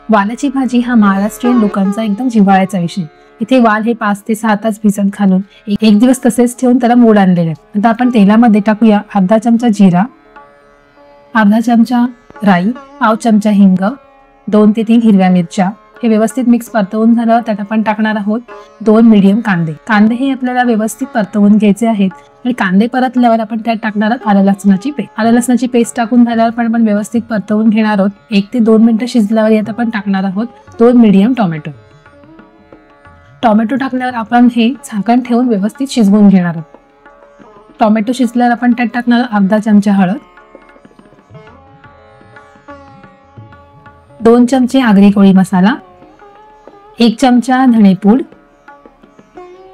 वालाची भाजी हा महाराष्ट्रीयन लोकांचा एकदम जिव्हाळ्याचा विषय। इथे वाल हे 5 ते 6 तास भिजत घालून एक दिवस तसेच ठेवून त्याला मोड आणलेले आहेत। आता आपण तेलामध्ये टाकूया अर्धा चमचा जिरा, अर्धा चमचा राई, पाव चमचा हिंग, 2 ते 3 हिरव्या मिरच्या। हे व्यवस्थित मिक्स परतवून झाल्यावर त्यात आपण टाकणार आहोत 2 मीडियम कांदे। कांदे हे आपल्याला व्यवस्थित परतवून घ्यायचे आहेत आणि कांदे परतल्यावर आपण त्यात टाकणार आहोत आलं लसणाची पेस्ट टाकून झाल्यावर आपण व्यवस्थित परतवून घेणार आहोत। 1 ते 2 मिनिटं शिजल्यावर यात आपण टाकणार आहोत 2 मीडियम टोमॅटो। टोमॅटो टाकल्यावर आपण हे झाकण ठेवून व्यवस्थित शिजवून घेणार आहोत। टोमॅटो शिजल्यावर आपण त्यात टाकणार अर्धा चमचा हळद, 2 चमचे आगरी कोळी मसाला, 1 चमचा धणेपूड।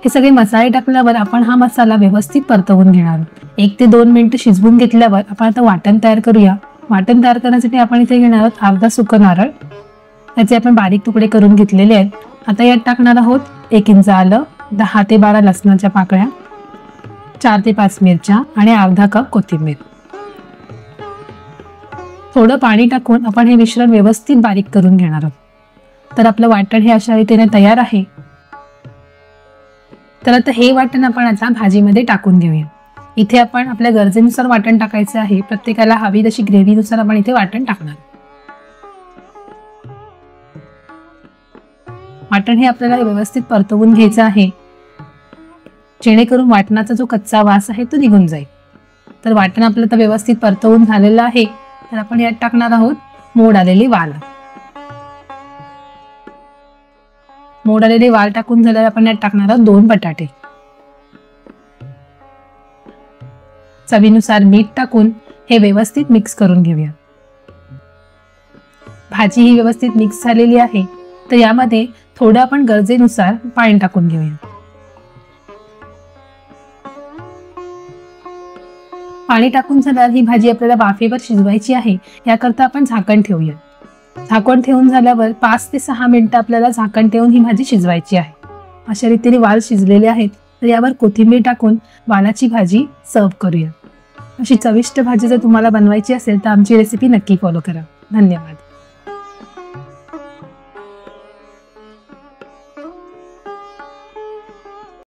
हे सगळे मसाले टाकल्यावर आपण हा मसाला व्यवस्थित परतवून घेणार आहोत। 1 ते 2 मिनिटं शिजवून घेतल्यावर आपण आता वाटण तयार करूया। वाटण तयार करण्यासाठी आपण इथे घेणार आहोत अर्धा सुकं नारळ, त्याचे आपण बारीक तुकडे करून घेतलेले आहेत। आता यात टाकणार आहोत 1 इंच आलं, 10 ते 12 लसणाच्या पाकळ्या, 4 ते 5 मिरच्या आणि अर्धा कप कोथिंबीर। थोडं पाणी टाकून आपण हे मिश्रण व्यवस्थित बारीक करून घेणार आहोत। तर आपलं वाटण हे अशा रीतीने तयार आहे। तर आता हे वाटण आपण आता भाजीमध्ये टाकून घेऊया। इथे आपण आपल्या गरजेनुसार वाटण टाकायचे आहे। प्रत्येकाला हवी तशी ग्रेव्हीनुसार आपण इथे वाटण टाकणार। वाटण हे आपल्याला व्यवस्थित परतवून घ्यायचं आहे, जेणेकरून वाटणाचा जो कच्चा वास आहे तो निघून जाईल। तर वाटण आपलं तर व्यवस्थित परतवून झालेलं आहे। तर आपण यात टाकणार आहोत मोड आलेले वाल। मोड आलेले वाल टाकून झाल्यावर आपण यात टाकणार आहोत 2 बटाटे। चवीनुसार मीठ टाकून हे व्यवस्थित मिक्स करून घेऊया। भाजी ही व्यवस्थित मिक्स झालेली आहे। तर यामध्ये थोडं आपण गरजेनुसार पाणी टाकून घेऊया। पाणी टाकून झाल्यावर ही भाजी आपल्याला वाफेवर शिजवायची आहे। याकरता आपण झाकण ठेवूया। झाकण ठेवून झाल्यावर 5 ते 6 मिनिटं आपल्याला झाकण ठेवून ही भाजी शिजवायची आहे। अशा रीतीने वाल शिजलेले आहेत। तर यावर कोथिंबीर टाकून वालाची भाजी सर्व करूया। अशी चविष्ट भाजी जर तुम्हाला बनवायची असेल तर आमची रेसिपी नक्की फॉलो करा। धन्यवाद।